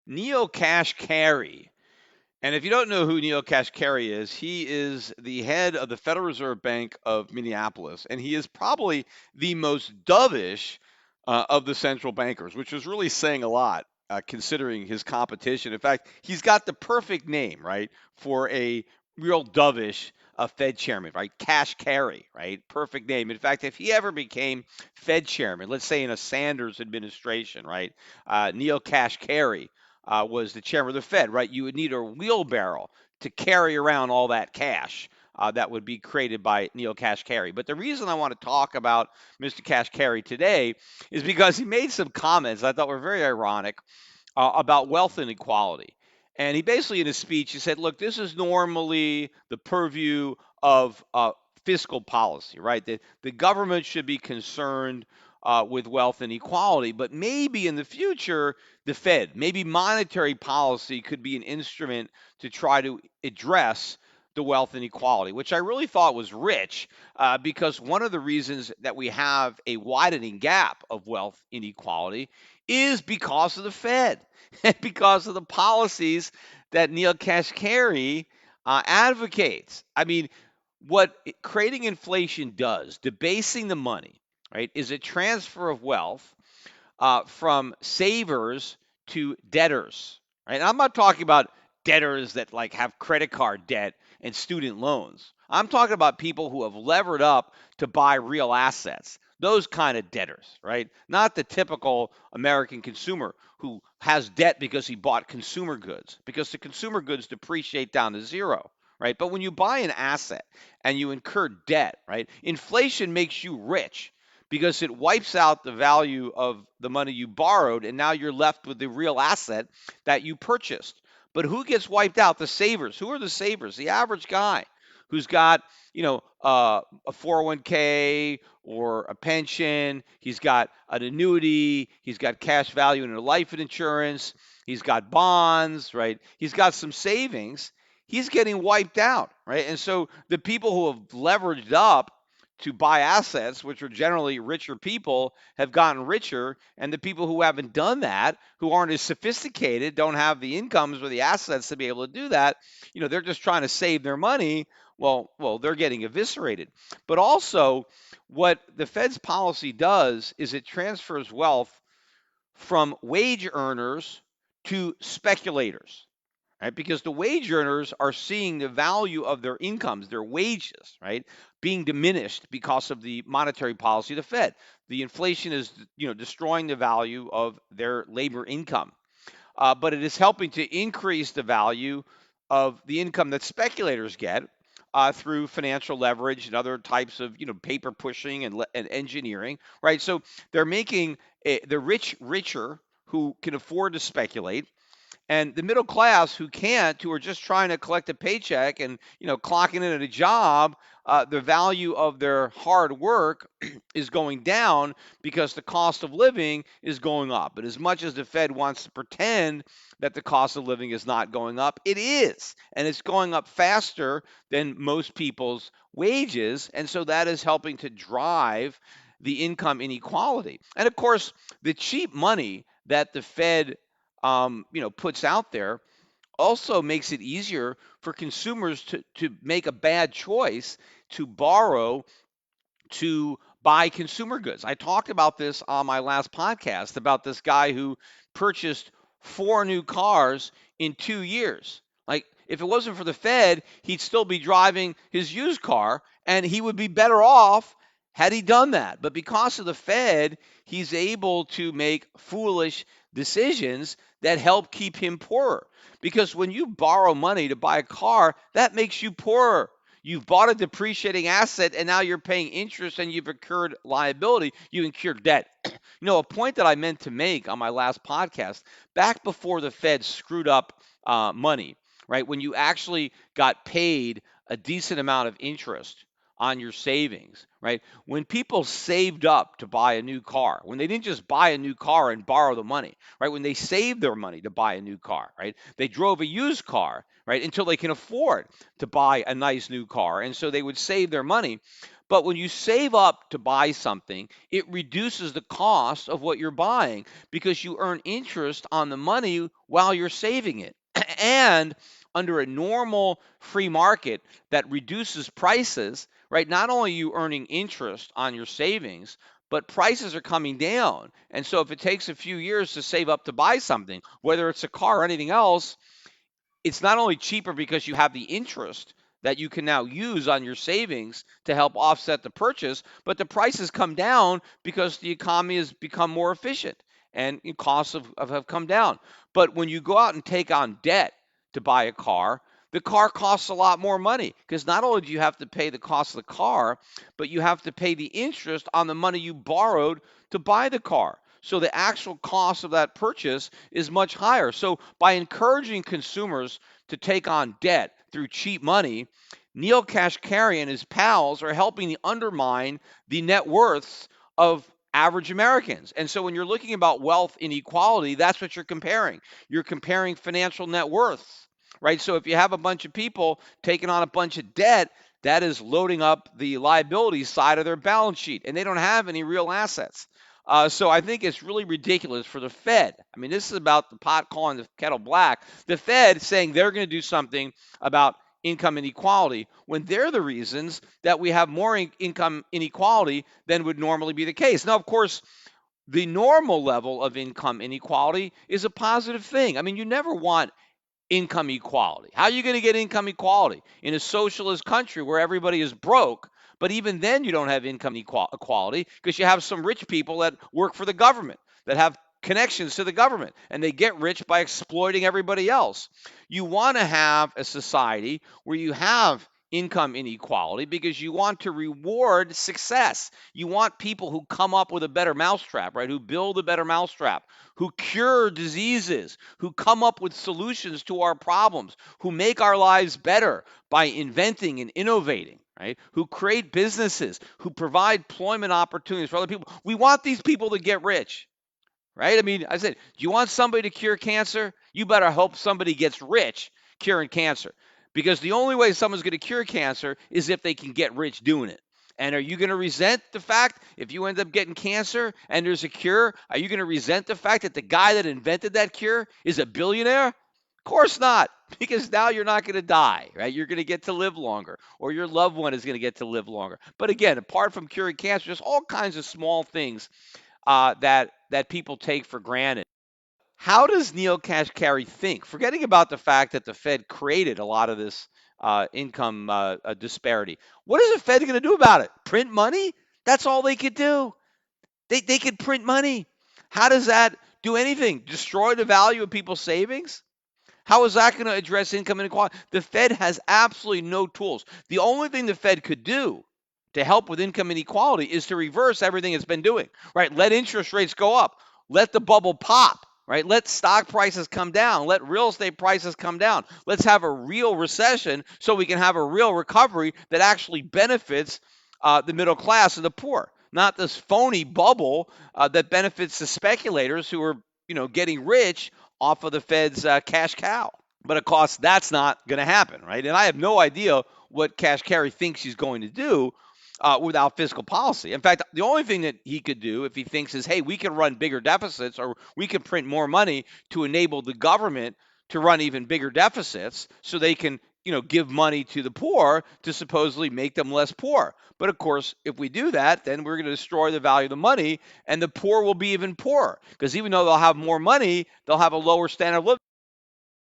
Neo Cash Carey. And if you don't know who Neo Cash Carey is, he is the head of the Federal Reserve Bank of Minneapolis, and he is probably the most dovish of the central bankers, which is really saying a lot considering his competition. In fact, he's got the perfect name, right, for a real dovish Fed chairman, right? Cash Carey, right? Perfect name. In fact, if he ever became Fed chairman, let's say in a Sanders administration, right, Neo Cash Carey was the chairman of the Fed, right? You would need a wheelbarrow to carry around all that cash that would be created by Neil Cash Carey. But the reason I want to talk about Mr. Cash Carey today is because he made some comments I thought were very ironic about wealth inequality. And he basically, in his speech, he said, look, this is normally the purview of fiscal policy, right? The government should be concerned with wealth inequality, but maybe in the future, the Fed, maybe monetary policy could be an instrument to try to address the wealth inequality, which I really thought was rich because one of the reasons that we have a widening gap of wealth inequality is because of the Fed and because of the policies that Neil Kashkari advocates. I mean, what creating inflation does, debasing the money, right, is a transfer of wealth from savers to debtors. Right? And I'm not talking about debtors that like have credit card debt and student loans. I'm talking about people who have levered up to buy real assets. Those kind of debtors, right? Not the typical American consumer who has debt because he bought consumer goods, because the consumer goods depreciate down to zero, right? But when you buy an asset and you incur debt, right? Inflation makes you rich because it wipes out the value of the money you borrowed, and now you're left with the real asset that you purchased. But who gets wiped out? The savers. Who are the savers? The average guy who's got, a 401k or a pension. He's got an annuity. He's got cash value in a life insurance. He's got bonds, right? He's got some savings. He's getting wiped out, right? And so the people who have leveraged up to buy assets, which are generally richer people, have gotten richer. And the people who haven't done that, who aren't as sophisticated, don't have the incomes or the assets to be able to do that, they're just trying to save their money. Well, they're getting eviscerated. But also, what the Fed's policy does is it transfers wealth from wage earners to speculators, right? Because the wage earners are seeing the value of their incomes, their wages, right, being diminished because of the monetary policy of the Fed. The inflation is, destroying the value of their labor income, but it is helping to increase the value of the income that speculators get through financial leverage and other types of, paper pushing and engineering, right? So they're making the rich richer who can afford to speculate, and the middle class who can't, who are just trying to collect a paycheck and clocking in at a job, the value of their hard work is going down because the cost of living is going up. And as much as the Fed wants to pretend that the cost of living is not going up, it is, and it's going up faster than most people's wages, and so that is helping to drive the income inequality. And of course, the cheap money that the Fed puts out there also makes it easier for consumers to make a bad choice to borrow to buy consumer goods. I talked about this on my last podcast about this guy who purchased 4 new cars in 2 years. Like, if it wasn't for the Fed, he'd still be driving his used car and he would be better off had he done that. But because of the Fed, he's able to make foolish decisions that help keep him poorer. Because when you borrow money to buy a car, that makes you poorer. You've bought a depreciating asset and now you're paying interest and you've incurred liability. You incurred debt. A point that I meant to make on my last podcast, back before the Fed screwed up money, right? When you actually got paid a decent amount of interest on your savings, right? When people saved up to buy a new car, when they didn't just buy a new car and borrow the money, right? When they saved their money to buy a new car, right? They drove a used car, right? Until they can afford to buy a nice new car. And so they would save their money. But when you save up to buy something, it reduces the cost of what you're buying because you earn interest on the money while you're saving it. And under a normal free market that reduces prices, right? Not only are you earning interest on your savings, but prices are coming down. And so if it takes a few years to save up to buy something, whether it's a car or anything else, it's not only cheaper because you have the interest that you can now use on your savings to help offset the purchase, but the prices come down because the economy has become more efficient and costs have come down. But when you go out and take on debt to buy a car, the car costs a lot more money because not only do you have to pay the cost of the car, but you have to pay the interest on the money you borrowed to buy the car. So the actual cost of that purchase is much higher. So by encouraging consumers to take on debt through cheap money, Neil Kashkari and his pals are helping to undermine the net worths of average Americans. And so when you're looking about wealth inequality, that's what you're comparing. You're comparing financial net worths, right? So if you have a bunch of people taking on a bunch of debt, that is loading up the liability side of their balance sheet, and they don't have any real assets. So I think it's really ridiculous for the Fed. I mean, this is about the pot calling the kettle black. The Fed saying they're going to do something about income inequality when they're the reasons that we have more income inequality than would normally be the case. Now, of course, the normal level of income inequality is a positive thing. I mean, you never want income equality. How are you going to get income equality in a socialist country where everybody is broke? But even then, you don't have income equality because you have some rich people that work for the government, that have connections to the government, and they get rich by exploiting everybody else. You want to have a society where you have income inequality because you want to reward success. You want people who come up with a better mousetrap, right? Who build a better mousetrap, who cure diseases, who come up with solutions to our problems, who make our lives better by inventing and innovating, right? Who create businesses, who provide employment opportunities for other people. We want these people to get rich, right? I mean, I said, do you want somebody to cure cancer? You better hope somebody gets rich curing cancer because the only way someone's going to cure cancer is if they can get rich doing it. And are you going to resent the fact if you end up getting cancer and there's a cure? Are you going to resent the fact that the guy that invented that cure is a billionaire? Of course not, because now you're not going to die, right? You're going to get to live longer, or your loved one is going to get to live longer. But again, apart from curing cancer, there's all kinds of small things that people take for granted. How does Neil Kashkari think? Forgetting about the fact that the Fed created a lot of this income disparity. What is the Fed going to do about it? Print money? That's all they could do. They could print money. How does that do anything? Destroy the value of people's savings? How is that going to address income inequality? The Fed has absolutely no tools. The only thing the Fed could do to help with income inequality is to reverse everything it's been doing, right? Let interest rates go up. Let the bubble pop, right? Let stock prices come down. Let real estate prices come down. Let's have a real recession so we can have a real recovery that actually benefits the middle class and the poor, not this phony bubble that benefits the speculators who are, getting rich off of the Fed's cash cow. But of course, that's not going to happen, right? And I have no idea what Kashkari thinks he's going to do without fiscal policy. In fact, the only thing that he could do if he thinks is, hey, we can run bigger deficits or we can print more money to enable the government to run even bigger deficits so they can, give money to the poor to supposedly make them less poor. But of course, if we do that, then we're going to destroy the value of the money and the poor will be even poorer because even though they'll have more money, they'll have a lower standard of living.